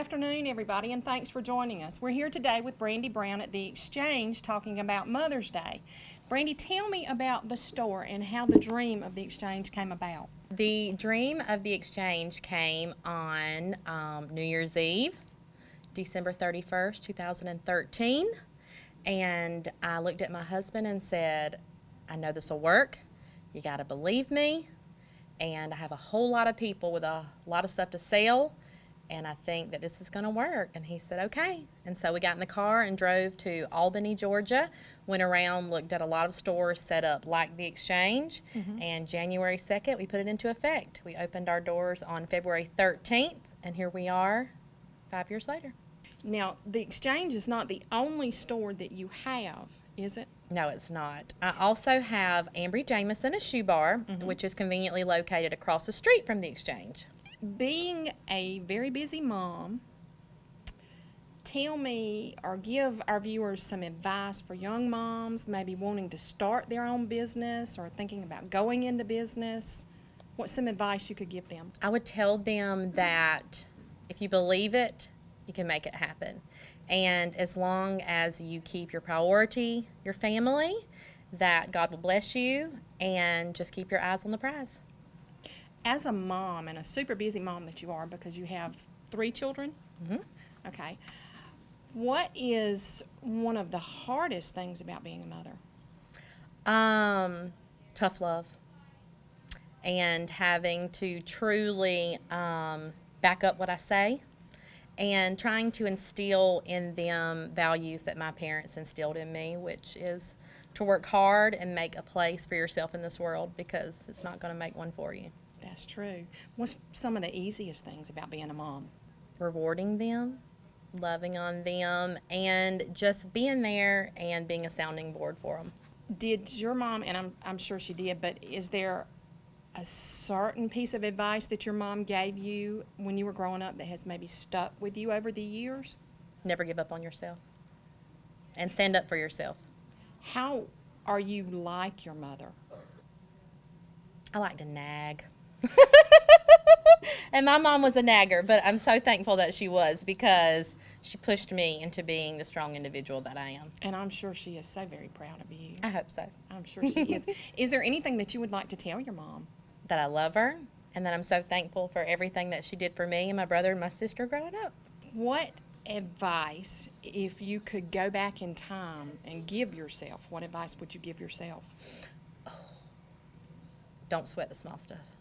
afternoon, everybody, and thanks for joining us. We're here today with Brandy Brown at the Exchange talking about Mother's Day. Brandy, tell me about the store and how the dream of the Exchange came about. The dream of the Exchange came on New Year's Eve, December 31st, 2013, and I looked at my husband and said, I know this will work. You got to believe me, and I have a whole lot of people with a lot of stuff to sell, and I think that this is going to work. And he said, okay. And so we got in the car and drove to Albany, Georgia, went around, looked at a lot of stores set up like the Exchange, and January 2nd, we put it into effect. We opened our doors on February 13th, and here we are 5 years later. Now, the Exchange is not the only store that you have, is it? No, it's not. I also have Ambry Jameson, a shoe bar, which is conveniently located across the street from the Exchange. Being a very busy mom, tell me or give our viewers some advice for young moms maybe wanting to start their own business or thinking about going into business. What's some advice you could give them? I would tell them that if you believe it, you can make it happen. And as long as you keep your priority, your family, that God will bless you, and just keep your eyes on the prize. As a mom, and a super busy mom that you are because you have 3 children? Okay. What is one of the hardest things about being a mother? Tough love. And having to truly back up what I say, and trying to instill in them values that my parents instilled in me, which is to work hard and make a place for yourself in this world, because it's not going to make one for you. That's true. What's some of the easiest things about being a mom? Rewarding them, loving on them, and just being there and being a sounding board for them. Did your mom, and I'm sure she did, but is there a certain piece of advice that your mom gave you when you were growing up that has maybe stuck with you over the years? Never give up on yourself, and stand up for yourself. How are you like your mother? I like to nag. And my mom was a nagger, but I'm so thankful that she was, because she pushed me into being the strong individual that I am. And I'm sure she is so very proud of you. I hope so. I'm sure she is. Is there anything that you would like to tell your mom? That I love her, and that I'm so thankful for everything that she did for me and my brother and my sister growing up. What advice, if you could go back in time and give yourself, what advice would you give yourself? Don't sweat the small stuff,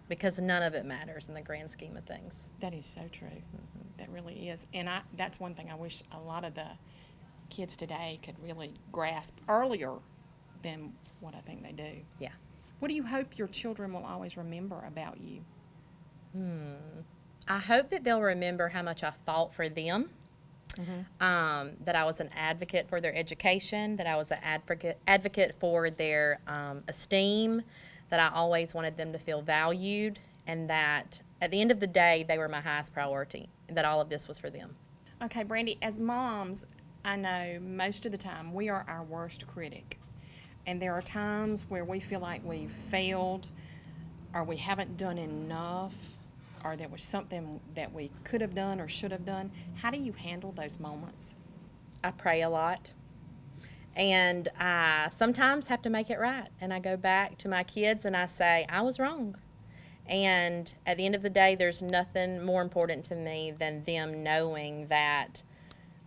because none of it matters in the grand scheme of things. That is so true. That really is. And that's one thing I wish a lot of the kids today could really grasp earlier than what I think they do. Yeah. What do you hope your children will always remember about you? I hope that they'll remember how much I fought for them, that I was an advocate for their education, that I was an advocate for their esteem, that I always wanted them to feel valued, and that at the end of the day, they were my highest priority, and that all of this was for them. Okay, Brandy, as moms, I know most of the time we are our worst critic. And there are times where we feel like we've failed, or we haven't done enough, or there was something that we could have done or should have done. How do you handle those moments? I pray a lot, and I sometimes have to make it right. And I go back to my kids and I say, I was wrong. And at the end of the day, there's nothing more important to me than them knowing that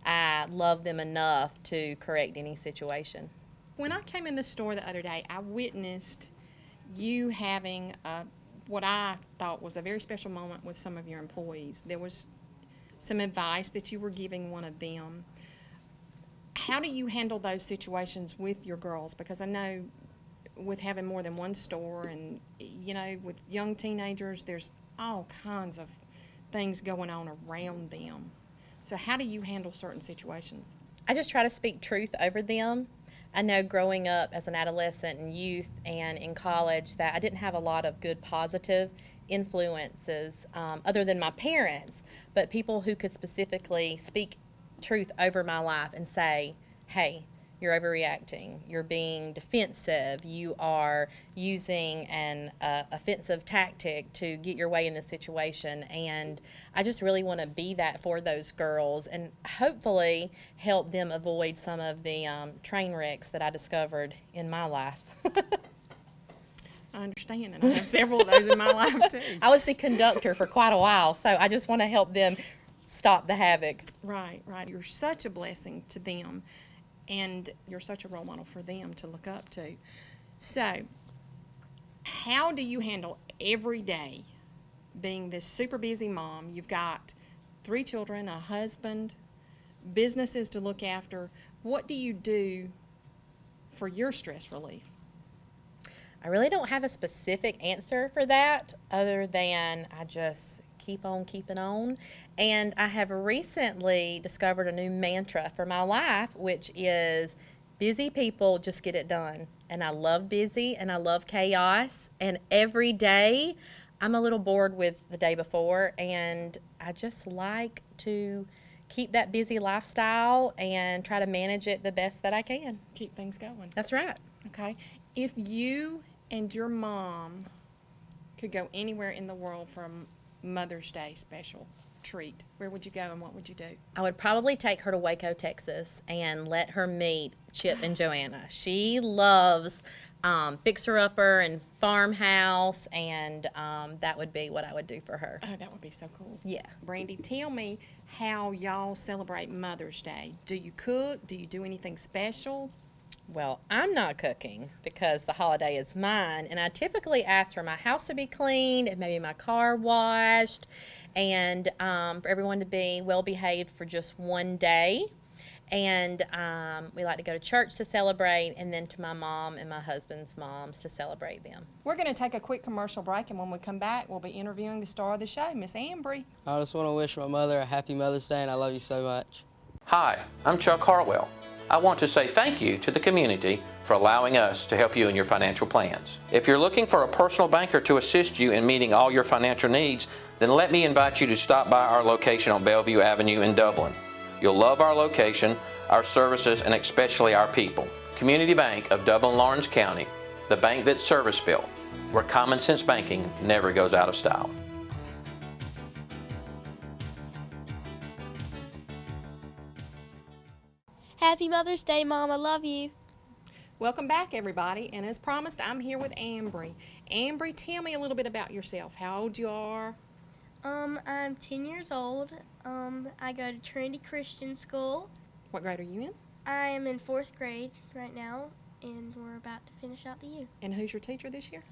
I love them enough to correct any situation. When I came in the store the other day, I witnessed you having what I thought was a very special moment with some of your employees. There was some advice that you were giving one of them. How do you handle those situations with your girls? Because I know with having more than one store and, you know, with young teenagers, there's all kinds of things going on around them. So how do you handle certain situations? I just try to speak truth over them. I know growing up as an adolescent and youth and in college that I didn't have a lot of good positive influences other than my parents, but people who could specifically speak truth over my life and say, hey, you're overreacting, you're being defensive, you are using an offensive tactic to get your way in this situation. And I just really want to be that for those girls and hopefully help them avoid some of the train wrecks that I discovered in my life. I understand, and I have several of those in my life too. I was the conductor for quite a while, so I just want to help them stop the havoc. Right, right. You're such a blessing to them, and you're such a role model for them to look up to. So, how do you handle every day being this super busy mom? You've got 3 children, a husband, businesses to look after. What do you do for your stress relief? I really don't have a specific answer for that other than I just keep on keeping on. And I have recently discovered a new mantra for my life, which is busy people just get it done. And I love busy and I love chaos. And every day I'm a little bored with the day before, and I just like to keep that busy lifestyle and try to manage it the best that I can. Keep things going. That's right. Okay. If you and your mom could go anywhere in the world for a Mother's Day special treat, where would you go and what would you do? I would probably take her to Waco, Texas, and let her meet Chip and Joanna. She loves fixer-upper and farmhouse, and that would be what I would do for her. Oh, that would be so cool. Yeah. Brandy, tell me how y'all celebrate Mother's Day. Do you cook? Do you do anything special? Well, I'm not cooking because the holiday is mine, and I typically ask for my house to be cleaned and maybe my car washed, and for everyone to be well behaved for just one day. And we like to go to church to celebrate, and then to my mom and my husband's moms to celebrate them. We're going to take a quick commercial break, and when we come back, we'll be interviewing the star of the show, Miss Ambry. I just want to wish my mother a happy Mother's Day, and I love you so much. Hi, I'm Chuck Harwell. I want to say thank you to the community for allowing us to help you in your financial plans. If you're looking for a personal banker to assist you in meeting all your financial needs, then let me invite you to stop by our location on Bellevue Avenue in Dublin. You'll love our location, our services, and especially our people. Community Bank of Dublin-Lawrence County, the bank that's service-built, where common sense banking never goes out of style. Happy Mother's Day, Mom. I love you. Welcome back, everybody, and as promised, I'm here with Ambry. Ambry, tell me a little bit about yourself, how old you are. I'm 10 years old. I go to Trinity Christian School. What grade are you in? I am in 4th grade right now, and we're about to finish out the year. And who's your teacher this year?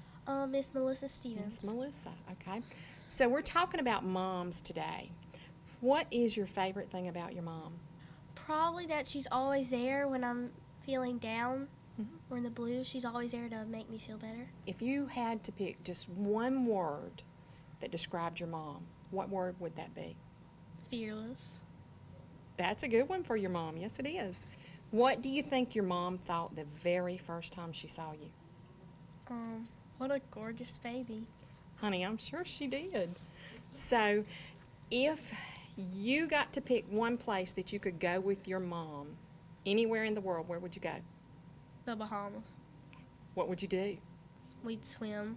Miss Melissa Stevens. Miss Melissa, okay. So we're talking about moms today. What is your favorite thing about your mom? Probably that she's always there when I'm feeling down or in the blues. She's always there to make me feel better. If you had to pick just one word that described your mom, what word would that be? Fearless. That's a good one for your mom. Yes, it is. What do you think your mom thought the very first time she saw you? What a gorgeous baby. Honey, I'm sure she did. So, if you got to pick one place that you could go with your mom, anywhere in the world, where would you go? The Bahamas. What would you do? We'd swim,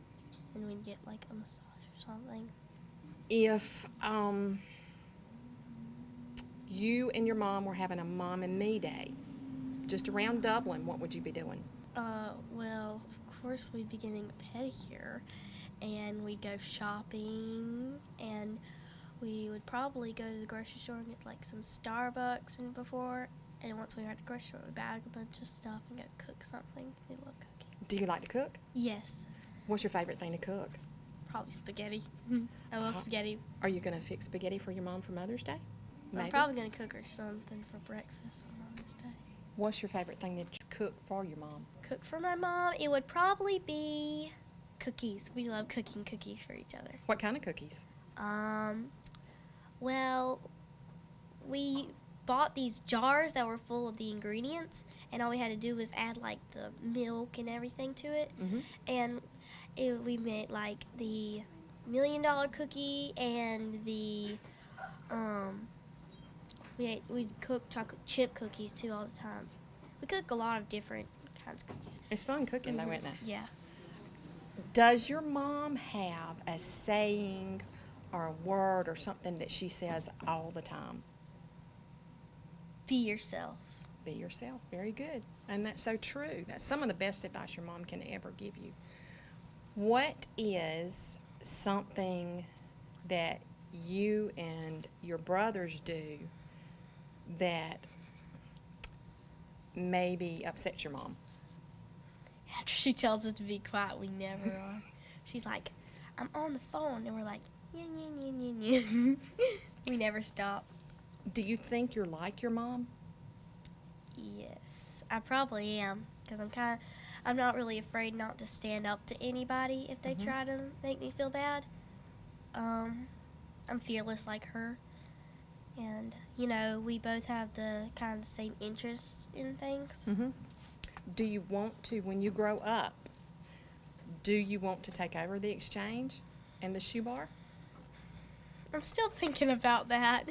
and we'd get like a massage or something. If you and your mom were having a mom and me day, just around Dublin, what would you be doing? Well, of course we'd be getting a pedicure, and we'd go shopping, and we would probably go to the grocery store and get like some Starbucks and once we were at the grocery store, we'd bag a bunch of stuff and go cook something. We love cooking. Do you like to cook? Yes, What's your favorite thing to cook? probably spaghetti. I love spaghetti. Are you going to fix spaghetti for your mom for Mother's Day? I'm probably going to cook her something for breakfast on Mother's Day. What's your favorite thing that you cook for your mom? Cook for my mom, it would probably be cookies. We love cooking cookies for each other. What kind of cookies? Well, we bought these jars that were full of the ingredients, and all we had to do was add like the milk and everything to it. And we made like the $1 million cookie and the we cook chocolate chip cookies too all the time. we cook a lot of different kinds of cookies. It's fun cooking, though, isn't it? Yeah. Does your mom have a saying or a word or something that she says all the time? Be yourself. Be yourself. Very good. And that's so true. That's some of the best advice your mom can ever give you. What is something that you and your brothers do that maybe upsets your mom? After she tells us to be quiet, we never are. She's like, I'm on the phone, and we're like, yeah, yeah, yeah, yeah, yeah. We never stop. Do you think you're like your mom? Yes, I probably am, because I'm not really afraid not to stand up to anybody if they try to make me feel bad. I'm fearless like her, and, you know, we both have the kind of same interests in things. Mm-hmm. Do you want to, when you grow up, do you want to take over the exchange and the shoe bar? I'm still thinking about that.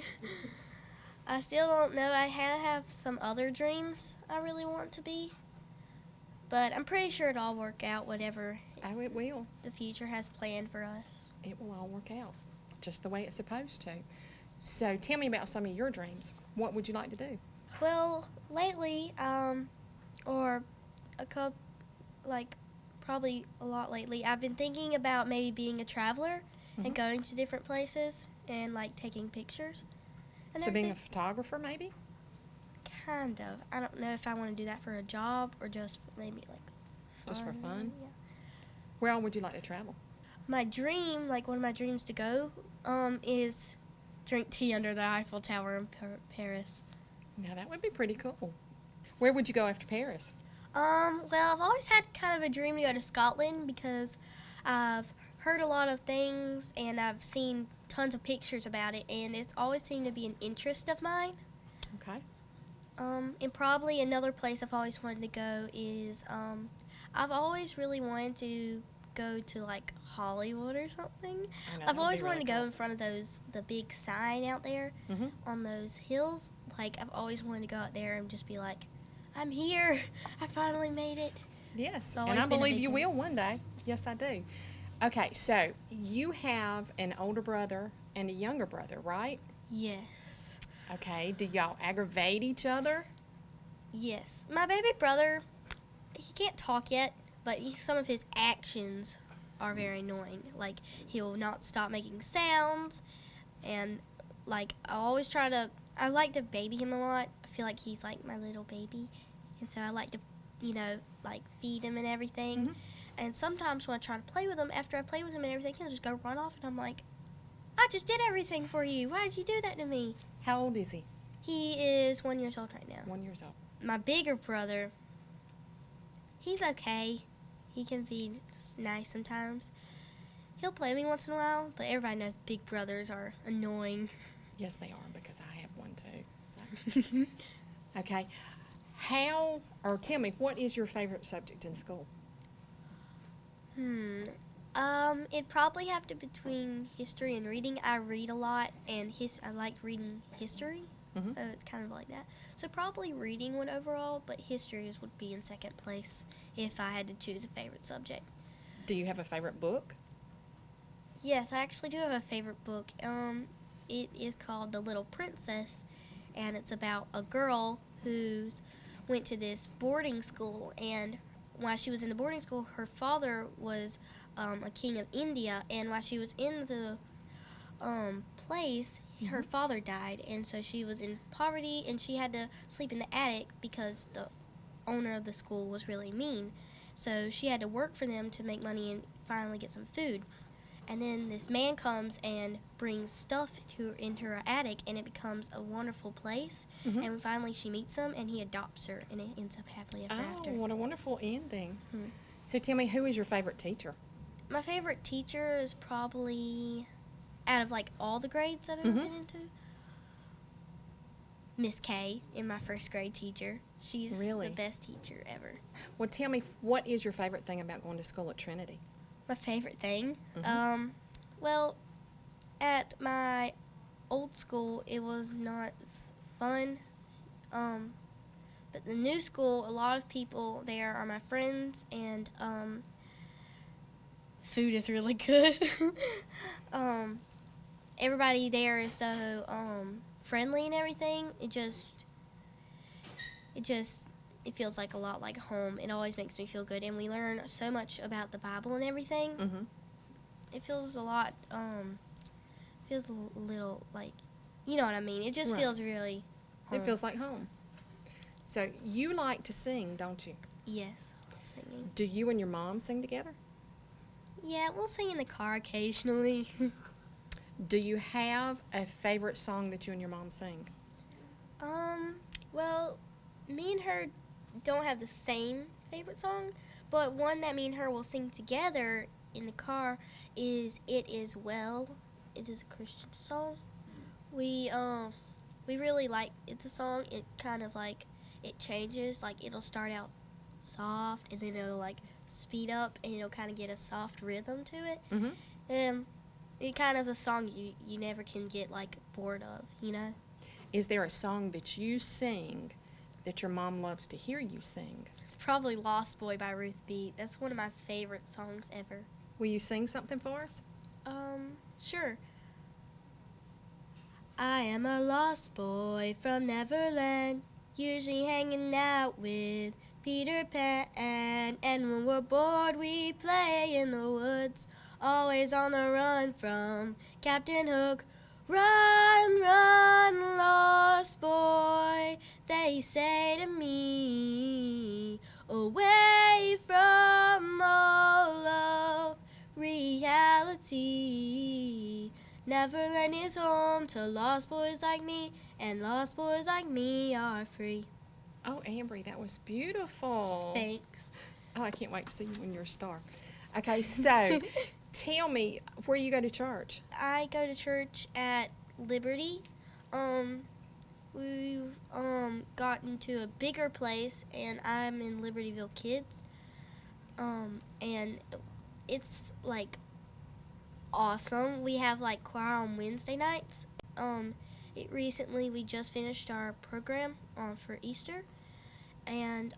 I still don't know. I have some other dreams I really want to be, but I'm pretty sure it'll all work out, whatever Oh, it will. the future has planned for us. It will all work out just the way it's supposed to. So tell me about some of your dreams. What would you like to do? Well, lately, or a couple, like probably a lot lately, I've been thinking about maybe being a traveler and going to different places and like taking pictures. And So being a everything. photographer, maybe? Kind of. I don't know if I want to do that for a job or just maybe like Just for fun? Yeah. Where all would you like to travel? My dream, like one of my dreams to go, is drink tea under the Eiffel Tower in Paris. Now, that would be pretty cool. Where would you go after Paris? Well, I've always had kind of a dream to go to Scotland because I've heard a lot of things and I've seen tons of pictures about it, and it's always seemed to be an interest of mine. Okay. And probably another place I've always wanted to go is, I've always really wanted to go to like Hollywood or something. I know, that I've would always be wanted really to go in front of the big sign out there Mhm. on those hills. Like, I've always wanted to go out there and just be like, I'm here. I finally made it. Yes, always and I been a believe big you thing. will one day. Yes, I do. Okay, so you have an older brother and a younger brother, right? Yes. Okay, do y'all aggravate each other? Yes. My baby brother, he can't talk yet, but some of his actions are very annoying. Like, he'll not stop making sounds, and, like, I like to baby him a lot. I feel like he's, like, my little baby, and so I like to, you know, like, feed him and everything. Mhm. And sometimes when I try to play with him, after I played with him and everything, he'll just go run off, and I'm like, I just did everything for you. Why did you do that to me? How old is he? He is 1 year old right now. 1 year old. My bigger brother, he's okay. He can be nice sometimes. He'll play with me once in a while, but everybody knows big brothers are annoying. Yes, they are, because I have one too. So. Okay. Tell me, what is your favorite subject in school? It'd probably have to be between history and reading. I read a lot, and I like reading history, so it's kind of like that. So probably reading would overall, but history would be in second place if I had to choose a favorite subject. Do you have a favorite book? Yes, I actually do have a favorite book. It is called The Little Princess, and it's about a girl who went to this boarding school, and while she was in the boarding school, her father was a king of India, and while she was in the place, her father died, and so she was in poverty, and she had to sleep in the attic because the owner of the school was really mean. So she had to work for them to make money and finally get some food. And then this man comes and brings stuff into her attic, and it becomes a wonderful place. And finally she meets him, and he adopts her, and it ends up happily ever after. Oh, what a wonderful ending. Mhm. So tell me, who is your favorite teacher? My favorite teacher is probably, out of like all the grades I've ever been into, Miss K, in my first grade teacher. She's Really? the best teacher ever. Well, tell me, what is your favorite thing about going to school at Trinity? My favorite thing? Well, at my old school, it was not as fun. But the new school, a lot of people there are my friends, and food is really good. Everybody there is so friendly and everything. It feels like a lot like home. It always makes me feel good, and we learn so much about the Bible and everything. Mm-hmm. It feels a lot. Feels a little like, you know what I mean. It just Right. feels really. Home. It feels like home. So you like to sing, don't you? Yes, I love singing. Do you and your mom sing together? Yeah, we'll sing in the car occasionally. Do you have a favorite song that you and your mom sing? Well, me and her don't have the same favorite song, but one that me and her will sing together in the car is "It Is Well." It is a Christian song. We really like it's a song. It kind of like it changes. Like it'll start out soft and then it'll like speed up and it'll kind of get a soft rhythm to it. Mm-hmm. It kind of a song you never can get like bored of, you know. Is there a song that you sing that your mom loves to hear you sing? It's probably "Lost Boy" by Ruth B. That's one of my favorite songs ever. Will you sing something for us? Sure. I am a lost boy from Neverland, usually hanging out with Peter Pan. And when we're bored, we play in the woods, always on the run from Captain Hook. Run, run, lost boy, they say to me, away from all of reality. Neverland is home to lost boys like me, and lost boys like me are free. Oh, Ambry, that was beautiful. Thanks. Oh, I can't wait to see you when you're a star. Okay, so tell me, where do you go to church? I go to church at Liberty. We've gotten to a bigger place, and I'm in Libertyville Kids. And it's like awesome. We have like choir on Wednesday nights. We just finished our program for Easter, and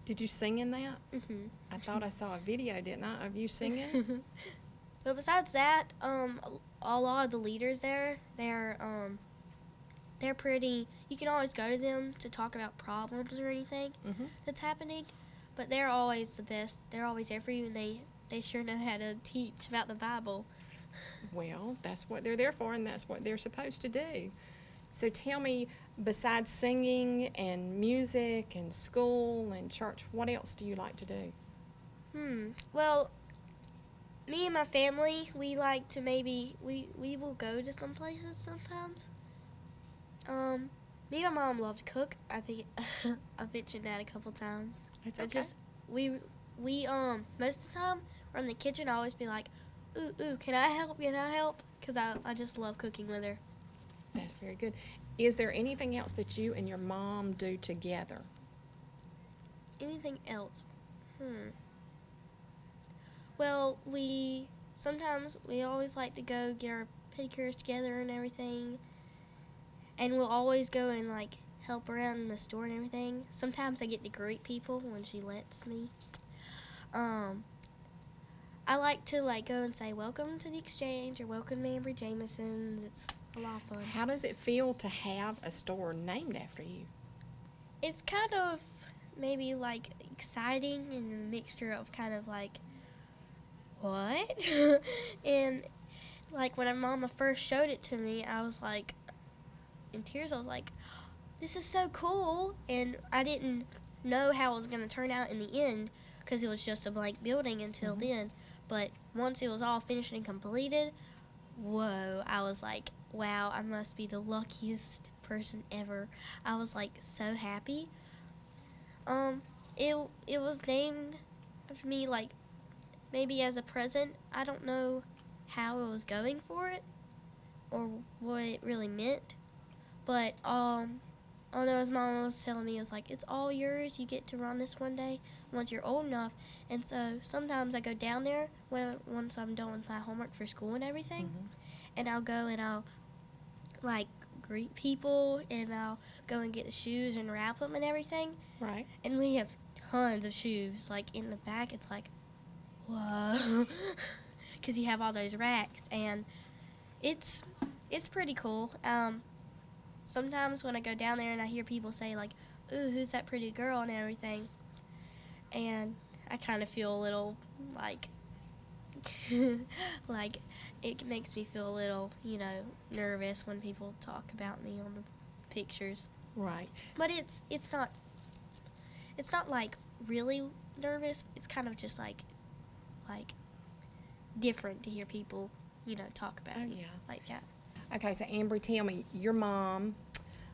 Did you sing in that? mhm. I thought I saw a video, didn't I, of you singing? But besides that, a lot of the leaders there, they're pretty. You can always go to them to talk about problems or anything Mm-hmm. that's happening. But they're always the best. They're always there for you, and they sure know how to teach about the Bible. Well, that's what they're there for, and that's what they're supposed to do. So tell me, besides singing and music and school and church, what else do you like to do? Well, me and my family, we like to we will go to some places sometimes. Me and my mom love to cook. I think I've mentioned that a couple times. It's I okay. just we most of the time we're in the kitchen. I always be like, ooh, can I help? Can I help? Because I just love cooking with her. That's very good. Is there anything else that you and your mom do together? Anything else? Well, sometimes we always like to go get our pedicures together and everything, and we'll always go and like help around in the store and everything. Sometimes I get to greet people when she lets me. I like to like go and say welcome to the Exchange or welcome to Ambry Jameson's. It's a lot of fun. How does it feel to have a store named after you? It's kind of maybe like exciting and a mixture of kind of like what? And like when my mama first showed it to me, I was like in tears. I was like, this is so cool, and I didn't know how it was going to turn out in the end because it was just a blank building until then. But once it was all finished and completed, whoa, I was like, wow, I must be the luckiest person ever. I was like so happy. It was named after me like maybe as a present. I don't know how it was going for it or what it really meant, but I know his mom was telling me, it was like, it's all yours. You get to run this one day once you're old enough. And so sometimes I go down there once I'm done with my homework for school and everything, and I'll go and I'll like greet people, and I'll go and get the shoes and wrap them and everything. Right. And we have tons of shoes. Like, in the back, it's like, whoa. Because you have all those racks, and it's pretty cool. Sometimes when I go down there and I hear people say, like, ooh, who's that pretty girl and everything, and I kind of feel a little, like, like, it makes me feel a little, nervous when people talk about me on the pictures. Right. But it's not like really nervous. It's kind of just like different to hear people, talk about me yeah. like that. Okay, so Amber, tell me, your mom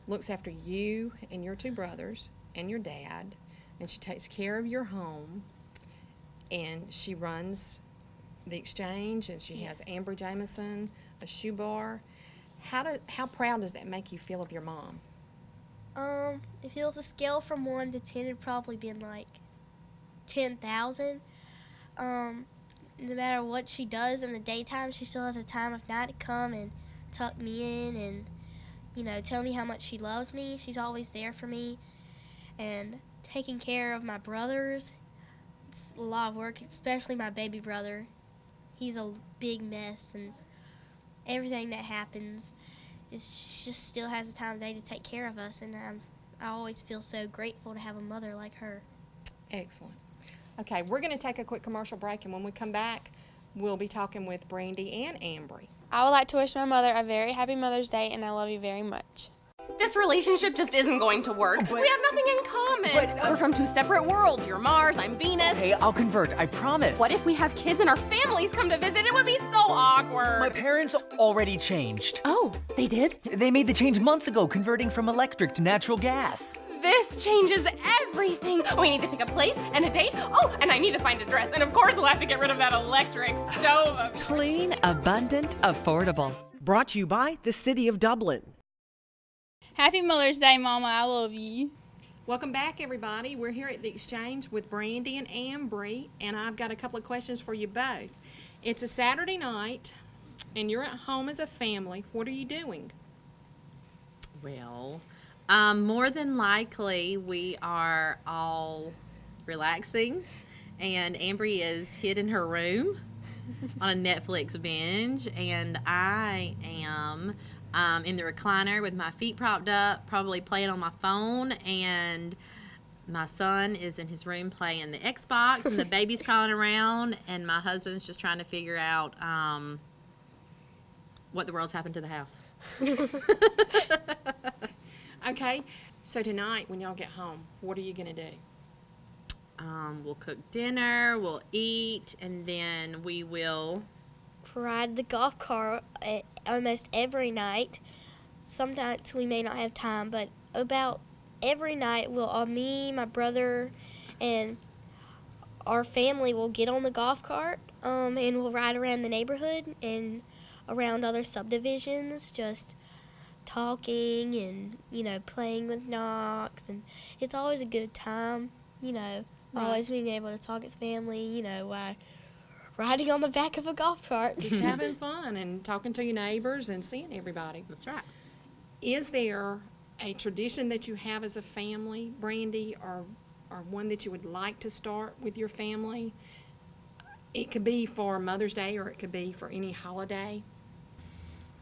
looks after you and your two brothers and your dad, and she takes care of your home, and she runs the exchange, and she has Amber Jameson, a shoe bar. How proud does that make you feel of your mom? If it was a scale from 1 to 10, it'd probably been like 10,000. No matter what she does in the daytime, she still has a time of night to come and tuck me in and, tell me how much she loves me. She's always there for me. And taking care of my brothers, it's a lot of work, especially my baby brother. He's a big mess, and everything that happens, she just still has the time of day to take care of us, and I always feel so grateful to have a mother like her. Excellent. Okay, we're going to take a quick commercial break, and when we come back, we'll be talking with Brandy and Ambry. I would like to wish my mother a very happy Mother's Day, and I love you very much. This relationship just isn't going to work. We have nothing in common. We're from two separate worlds. You're Mars, I'm Venus. Okay, I'll convert, I promise. What if we have kids and our families come to visit? It would be so awkward. My parents already changed. Oh, they did? They made the change months ago, converting from electric to natural gas. This changes everything. We need to pick a place and a date. Oh, and I need to find a dress. And of course, we'll have to get rid of that electric stove of yours. Clean, abundant, affordable. Brought to you by the City of Dublin. Happy Mother's Day, Mama. I love you. Welcome back, everybody. We're here at the Exchange with Brandy and Ambry, and I've got a couple of questions for you both. It's a Saturday night, and you're at home as a family. What are you doing? Well, more than likely, we are all relaxing, and Ambry is hid in her room on a Netflix binge, and I am in the recliner with my feet propped up, probably playing on my phone, and my son is in his room playing the Xbox, and the baby's crawling around, and my husband's just trying to figure out what the world's happened to the house. Okay, so tonight when y'all get home, what are you going to do? We'll cook dinner, we'll eat, and then we will Ride the golf cart almost every night. Sometimes we may not have time, but about every night me, my brother, and our family will get on the golf cart and we'll ride around the neighborhood and around other subdivisions, just talking and, playing with knocks. And it's always a good time, Right. always being able to talk as family, while riding on the back of a golf cart. Just having fun and talking to your neighbors and seeing everybody. That's right. Is there a tradition that you have as a family, Brandy, or one that you would like to start with your family? It could be for Mother's Day, or it could be for any holiday.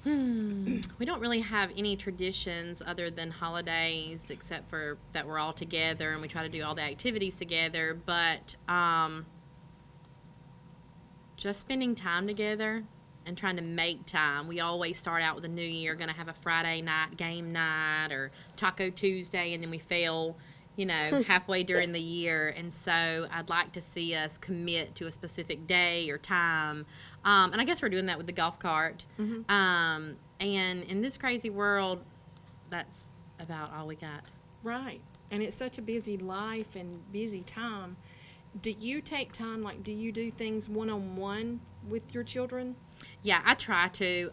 We don't really have any traditions other than holidays, except for that we're all together and we try to do all the activities together. But just spending time together and trying to make time. We always start out with the new year, going to have a Friday night game night or Taco Tuesday, and then we fail, halfway during the year. And so I'd like to see us commit to a specific day or time. And I guess we're doing that with the golf cart. Mm-hmm. And in this crazy world, that's about all we got. Right. And it's such a busy life and busy time. Do you take time, do you do things one-on-one with your children? Yeah, I try to.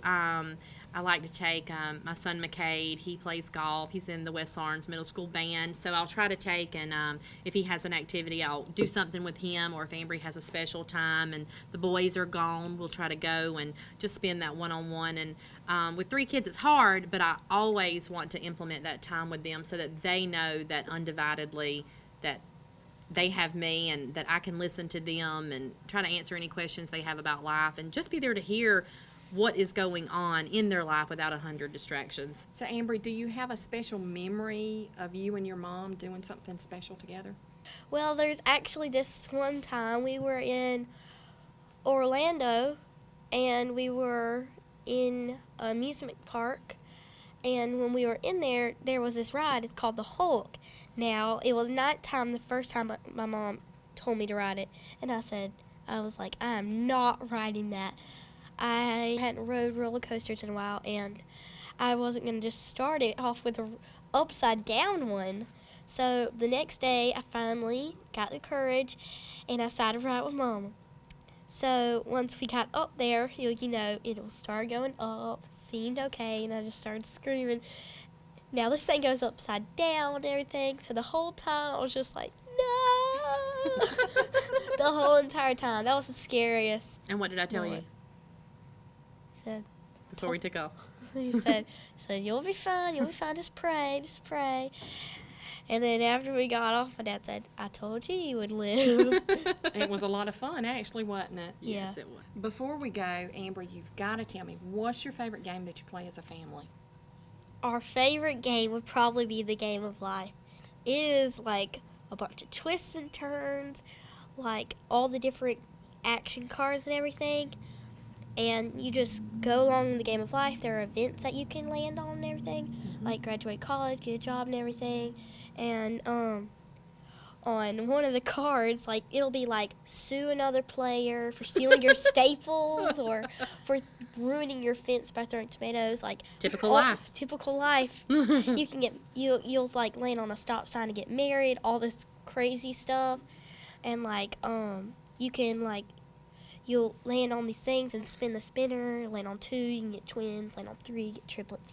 I like to take my son McCade. He plays golf. He's in the West Lawrence Middle School band. So I'll try to take, and if he has an activity, I'll do something with him. Or if Ambry has a special time and the boys are gone, we'll try to go and just spend that one-on-one. And with 3 kids, it's hard, but I always want to implement that time with them so that they know that undividedly that they have me and that I can listen to them and try to answer any questions they have about life and just be there to hear what is going on in their life without 100 distractions. So, Ambry, do you have a special memory of you and your mom doing something special together? Well, there's actually this one time we were in Orlando and we were in an amusement park, and when we were in there, there was this ride. It's called the Hulk. Now, it was nighttime the first time my mom told me to ride it, and I was like, I am not riding that. I hadn't rode roller coasters in a while, and I wasn't going to just start it off with a upside down one. So the next day, I finally got the courage, and I decided to ride with Mama. So once we got up there, it'll start going up, seemed okay, and I just started screaming. Now this thing goes upside down and everything, so the whole time I was just like, no! The whole entire time. That was the scariest. And what did I tell you? Said, before we took off? He said, you'll be fine, just pray. And then after we got off, my dad said, I told you you would live. It was a lot of fun, actually, wasn't it? Yeah. Yes, it was. Before we go, Ambry, you've got to tell me, what's your favorite game that you play as a family? Our favorite game would probably be the game of life. It is like a bunch of twists and turns, like all the different action cards and everything. And you just go along in the game of life. There are events that you can land on and everything, like graduate college, get a job and everything. And on one of the cards, like it'll be like sue another player for stealing your staples or for ruining your fence by throwing tomatoes. Like typical life. Typical life. You can you'll like land on a stop sign to get married. All this crazy stuff, and like you can like. You'll land on these things and spin the spinner, land on 2, you can get twins, land on 3, you get triplets,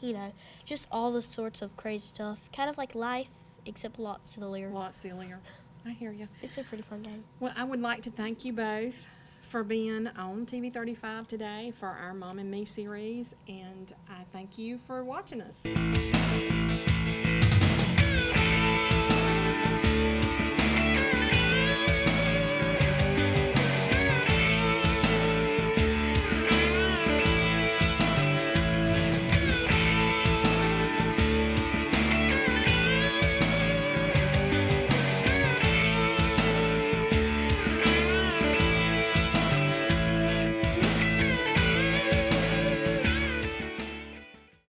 just all the sorts of crazy stuff. Kind of like life, except a lot sillier. A lot sillier. I hear you. It's a pretty fun game. Well, I would like to thank you both for being on TV 35 today for our Mom and Me series, and I thank you for watching us.